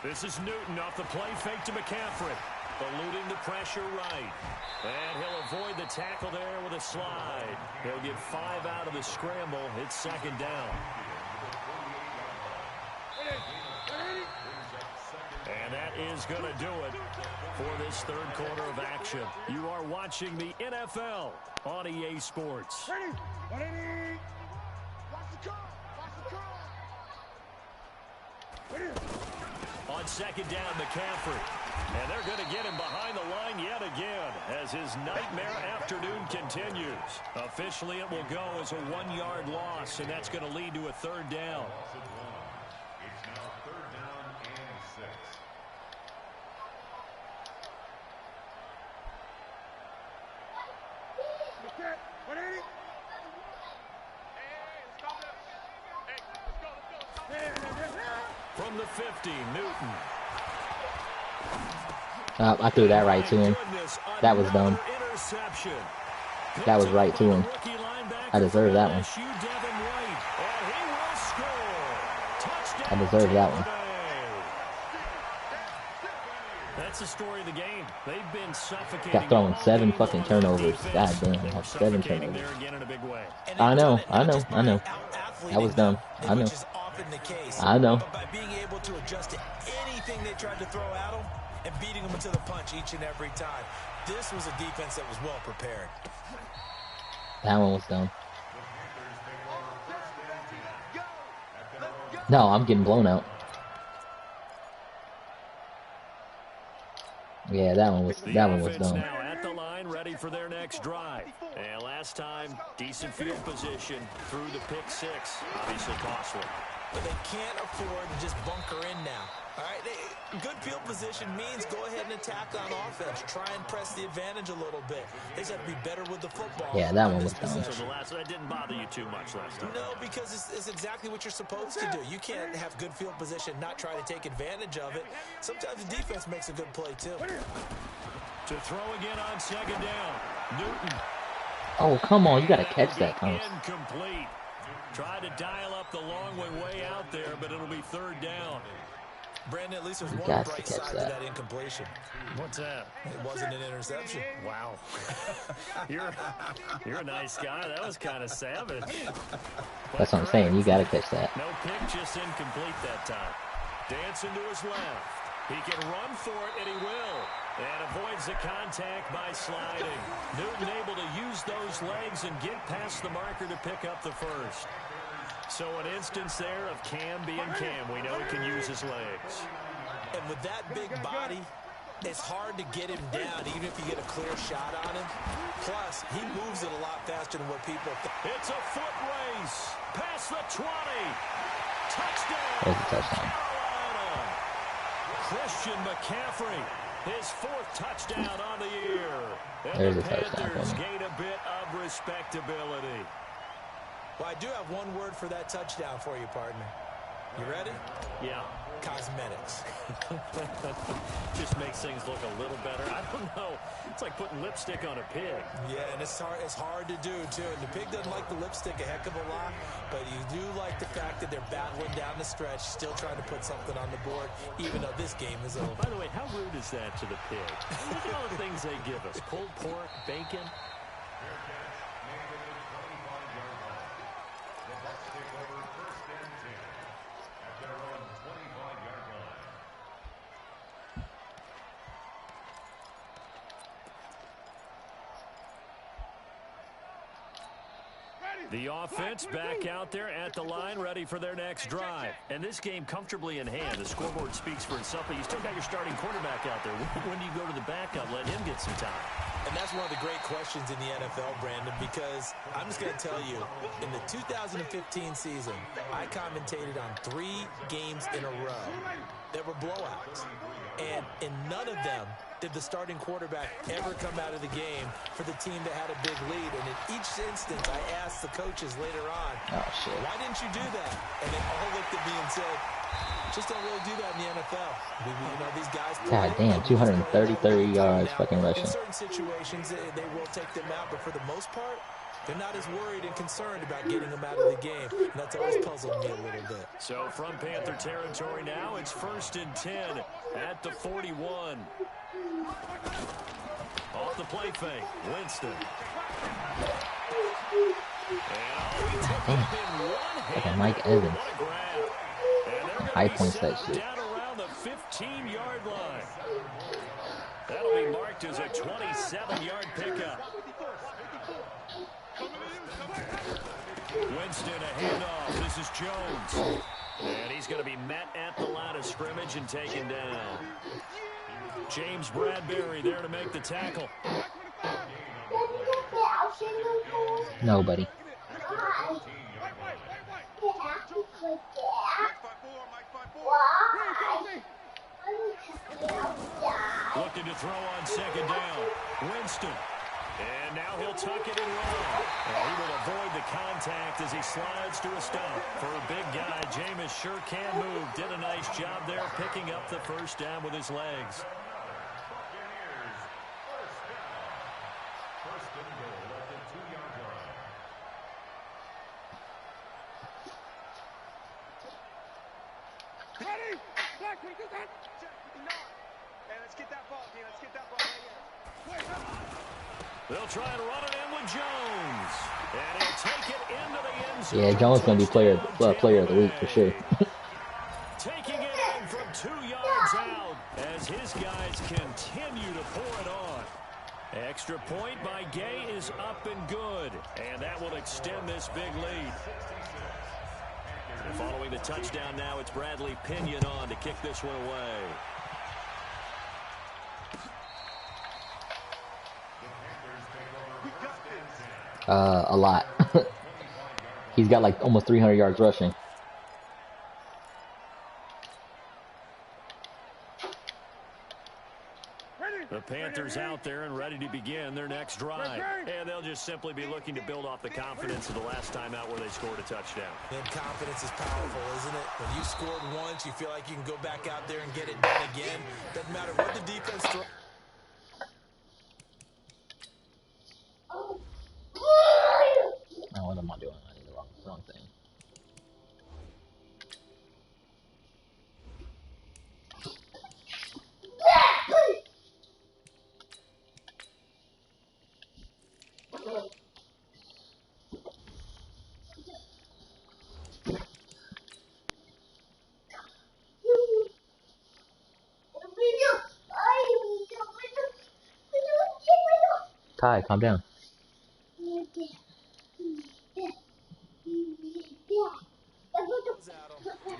This is Newton off the play fake to McCaffrey. Eluding the pressure right. And he'll avoid the tackle there with a slide. He'll get 5 out of the scramble. It's 2nd down. And that is going to do it for this 3rd quarter of action. You are watching the NFL on EA Sports. Ready? 180. Watch the curl. Ready? On 2nd down, McCaffrey. And they're going to get him behind the line yet again as his nightmare afternoon continues. Officially, it will go as a 1-yard loss, and that's going to lead to a third down. It's now 3rd down and 6. Okay, 180. From the 50, Newton. I threw that right to him. That was dumb. That was right to him. I deserve that one. I deserve that one. That's the story of the game. They've been suffocating. Got thrown 7 fucking turnovers. God damn, I have 7 turnovers. There again in a big way. I know. That was dumb. I know. I know. But by being able to adjust to anything they tried to throw at them and beating them into the punch each and every time. This was a defense that was well prepared. That one was dumb. No, I'm getting blown out. Yeah, that one was dumb. Now at the line, ready for their next drive. And last time, decent field position through the pick 6. Obviously costly. But they can't afford to just bunker in now. All right, good field position means go ahead and attack on offense. Try and press the advantage a little bit. They just have to be better with the football. Yeah, that one was dumb. So that didn't bother you too much last time. No, because it's exactly what you're supposed to do. You can't have good field position, not try to take advantage of it. Sometimes the defense makes a good play, too. To throw again on 2nd down. Newton. Oh, come on. You got to catch that, Thomas. Incomplete. Try to dial up the long way out there, but it'll be 3rd down. Brandon, at least there's You one got to bright catch side that. to that incompletion. What's that? It wasn't an interception. Wow. You're a nice guy. That was kind of savage. That's what I'm saying. You got to catch that. No pick, just incomplete that time. Dancing to his left. He can run for it, and he will. And avoids the contact by sliding. Newton able to use those legs and get past the marker to pick up the first. So an instance there of Cam being Cam. We know he can use his legs. And with that big body, it's hard to get him down, even if you get a clear shot on him. Plus, he moves it a lot faster than what people think. It's a foot race. Past the 20. Touchdown. There's a touchdown. Carolina. Christian McCaffrey. His 4th touchdown on the year. And There's the a touchdown Panthers for me. gain a bit of respectability. Well, I do have one word for that touchdown for you, partner. You ready? Yeah. Cosmetics. Just makes things look a little better. I don't know. It's like putting lipstick on a pig. Yeah, and it's hard to do, too. And the pig doesn't like the lipstick a heck of a lot, but you do like the fact that they're battling down the stretch, still trying to put something on the board, even though this game is over. By the way, how rude is that to the pig? Look at all the things they give us. Pulled pork, bacon. The offense back out there at the line, ready for their next drive. And this game comfortably in hand. The scoreboard speaks for itself, but you still got your starting quarterback out there. When do you go to the backup, let him get some time? And that's one of the great questions in the NFL, Brandon, because I'm just going to tell you, in the 2015 season, I commentated on 3 games in a row that were blowouts. And in none of them did the starting quarterback ever come out of the game for the team that had a big lead. And in each instance, I asked the coaches later on, Oh, shit. why didn't you do that? And they all looked at me and said, just don't really do that in the NFL. You know, these guys... God damn, 233 yards fucking In rushing. certain situations, they will take them out, but for the most part, they're not as worried and concerned about getting them out of the game. And that's always puzzled me a little bit. So from Panther territory now, it's 1st and 10 at the 41. Off the play fake, Winston. Fucking Mike Evans. High points that shit. Down around the 15-yard line. That'll be marked as a 27-yard pickup. Winston, a handoff. This is Jones. And he's going to be met at the line of scrimmage and taken down. James Bradbury there to make the tackle. Nobody. Looking to throw on second down. Winston. And now he'll tuck it and run. And he will avoid the contact as he slides to a stop. For a big guy, Jameis sure can move. Did a nice job there picking up the first down with his legs. First and goal at the 2-yard line. Ready? Black, we do that. Hey, let's get that ball, D. Let's get that ball right here. They'll try and run it in with Jones. And he'll take it into the end zone. Yeah, Jones gonna be player of the week for sure. Taking it in from 2 yards out as his guys continue to pour it on. Extra point by Gay is up and good. And that will extend this big lead. And following the touchdown now, it's Bradley Pinion on to kick this one away. A lot. He's got like almost 300 yards rushing. The Panthers out there and ready to begin their next drive. And they'll just simply be looking to build off the confidence of the last time out where they scored a touchdown. And confidence is powerful, isn't it? When you scored once, you feel like you can go back out there and get it done again. Doesn't matter what the defense throws. Oh, what am I doing? I did the wrong thing. Ty, calm down.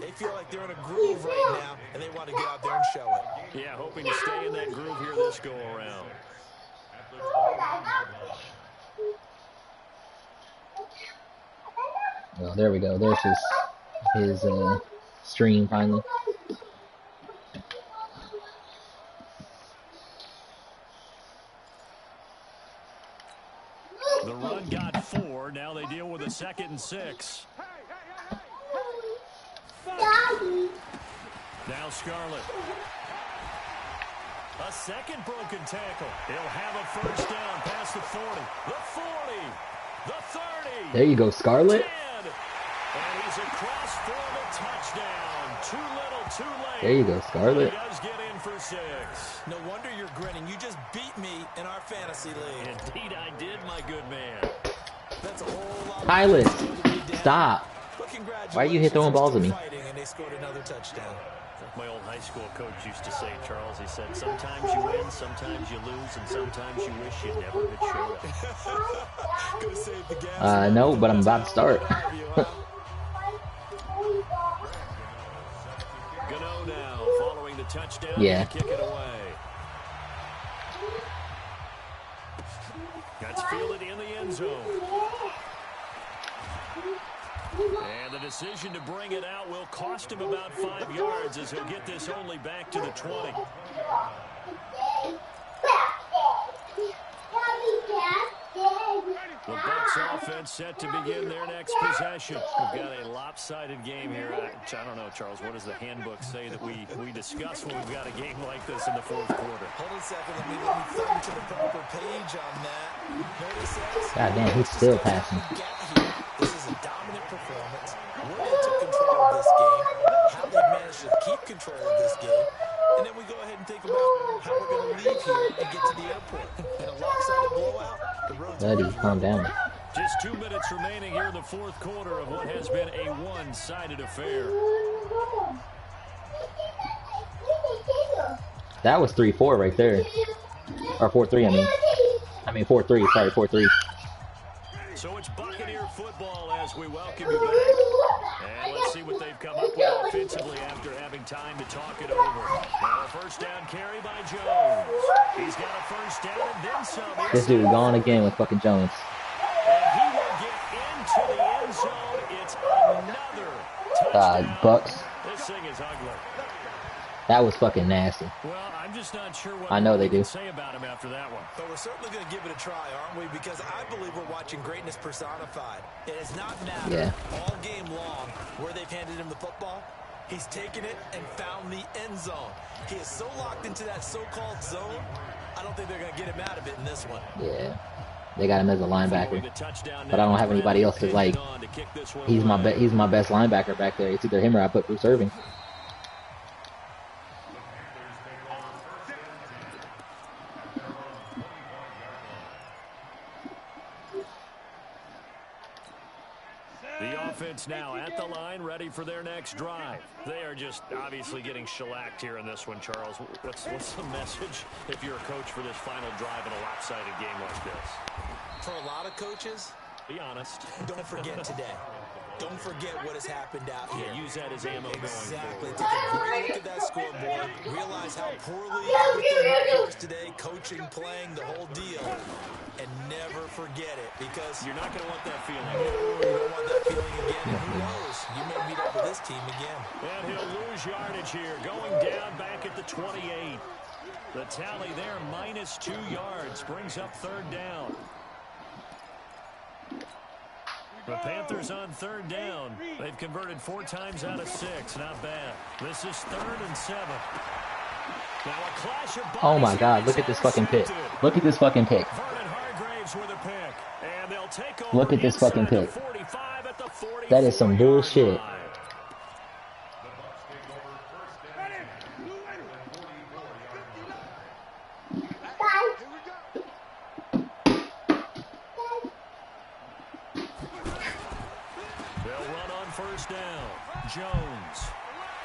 They feel like they're in a groove right now, and they want to get out there and show it. Yeah, hoping to stay in that groove here this go around. Well, there we go. There's his stream finally. The run got 4. Now they deal with a 2nd and 6. Now Scarlett. A second broken tackle. He'll have a first down past the 40. The 40. The 30. There you go, Scarlett. 10. And he's across for the touchdown. Too little, too late. There you go, Scarlett. He does get in for 6. No wonder you're grinning. You just beat me in our fantasy league. Indeed I did, my good man. That's a whole lot. Tyler, stop. Why are you here throwing balls at me? And they scored another touchdown. Like my old high school coach used to say, Charles, he said, sometimes you win, sometimes you lose, and sometimes you wish you never had showed it. Gonna save the gas. No, but I'm about to start. Gano now, following the touchdown, Yeah. kick it away. That's fielded in the end zone. And the decision to bring it out will cost him about 5 yards as he'll get this only back to the 20. The Bucs offense set to begin their next possession. We've got a lopsided game here. I don't know, Charles, what does the handbook say that we discuss when we've got a game like this in the fourth quarter? Hold on a second. Let me thumb to the proper page on that. Notice that. God damn, he's still passing. This is a dominant performance. Where they took control of this game, how they managed to keep control of this game, and then we go ahead and think about how we're going to leave here and get to the airport. In a lopsided blowout, the road's Buddy, calm down. Just 2 minutes remaining here in the fourth quarter of what has been a one-sided affair. That was 3-4 right there. Or 4-3, I mean 4-3, sorry, 4-3. So it's Buccaneer football as we welcome you back. And let's see what they've come up with offensively after having time to talk it over. Now, first down carry by Jones. He's got a first down and then some. This dude gone again with fucking Jones. And he will get into the end zone. It's another touchdown. Bucks. This thing is ugly. That was fucking nasty. Well, I'm just not sure what I know they we can do. say about him after that one. But we're certainly going to give it a try, aren't we? Because I believe we're watching greatness personified. It has not mattered all game long where they've handed him the football. He's taken it and found the end zone. He is so locked into that so-called zone, I don't think they're going to get him out of it in this one. Yeah. They got him as a linebacker. But I don't have anybody else to, like, he's my best linebacker back there. It's either him or I put Bruce Irving. The offense now at the line, ready for their next drive. They are just obviously getting shellacked here in this one, Charles. What's the message if you're a coach for this final drive in a lopsided game like this? For a lot of coaches, be honest. Don't forget today. Don't forget what has happened out here. Use that as ammo exactly. going forward. Take a great look at that scoreboard. Realize how poorly everything was today. Coaching, playing, the whole deal. And never forget it, because you're not going to want that feeling. You don't want that feeling again. And who knows? You may meet up with this team again. And he'll lose yardage here. Going down back at the 28. The tally there, -2 yards. Brings up third down. The Panthers on third down. They've converted 4 times out of 6. Not bad. This is 3rd and 7. Now a clash of bodies. Oh my God! Look at this fucking pick. Look at this fucking pick. Vernon Hargraves with a pick. And they'll take over. Look at this fucking pick. 45 at the 44. That is some bullshit. Jones.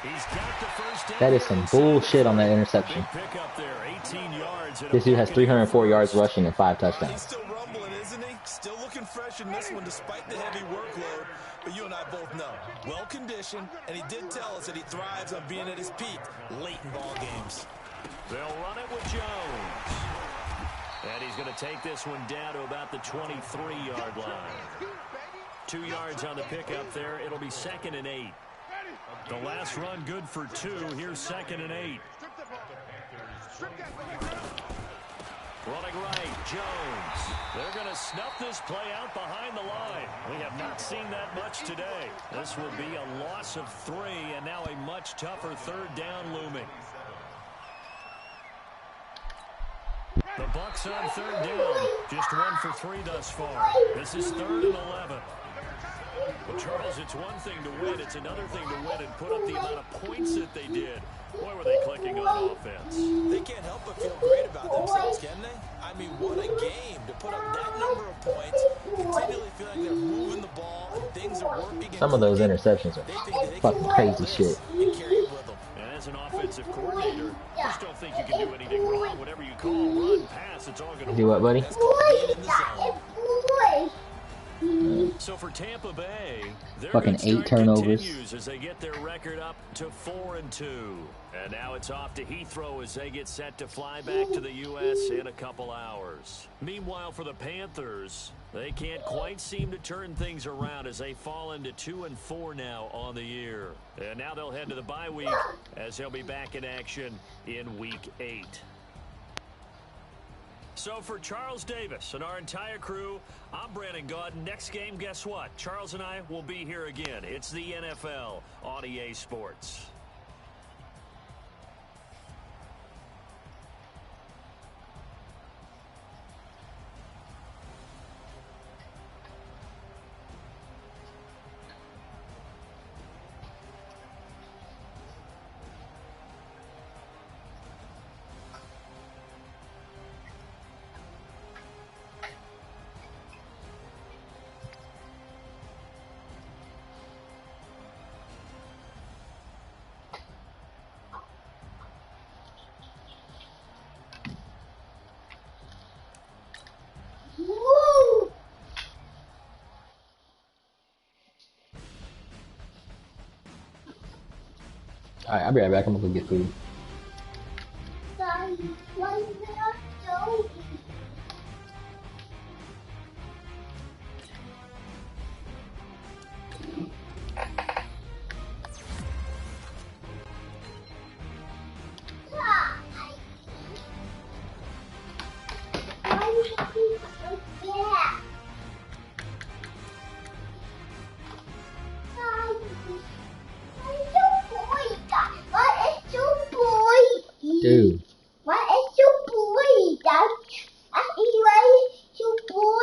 He's got the first down. That is some bullshit on that interception. Big pick up there, 18 yards. This dude has 304 yards rushing and 5 touchdowns. He's still rumbling, isn't he? Still looking fresh in this one despite the heavy workload. But you and I both know, well conditioned, and he did tell us that he thrives on being at his peak late in ball games. They'll run it with Jones. And he's going to take this one down to about the 23-yard line. 2 yards on the pickup there. It'll be 2nd and 8. The last run good for 2. Here's 2nd and 8. Running right, Jones. They're going to snuff this play out behind the line. We have not seen that much today. This will be a loss of 3, and now a much tougher third down looming. The Bucks on third down. Just 1 for 3 thus far. This is 3rd and 11. But Charles, it's one thing to win. It's another thing to win and put up the amount of points that they did. Boy, were they clicking on offense. They can't help but feel great about themselves, can they? I mean, what a game to put up that number of points, continually feeling they're moving the ball, and things are working. Some of those interceptions are fucking crazy shit. And carry it with them. And as an offensive coordinator, just don't think you can do anything wrong. Whatever you call, run, pass, it's all going to do what, buddy? So for Tampa Bay, their fucking 8 turnovers as they get their record up to 4-2. And now it's off to Heathrow as they get set to fly back to the U.S. in a couple hours. Meanwhile, for the Panthers, they can't quite seem to turn things around as they fall into 2-4 now on the year. And now they'll head to the bye week as they'll be back in action in Week 8. So for Charles Davis and our entire crew, I'm Brandon Gaudin. Next game, guess what? Charles and I will be here again. It's the NFL on EA Sports. Alright, I'll be right back. I'm gonna go get food. Why is there Joey? Dude.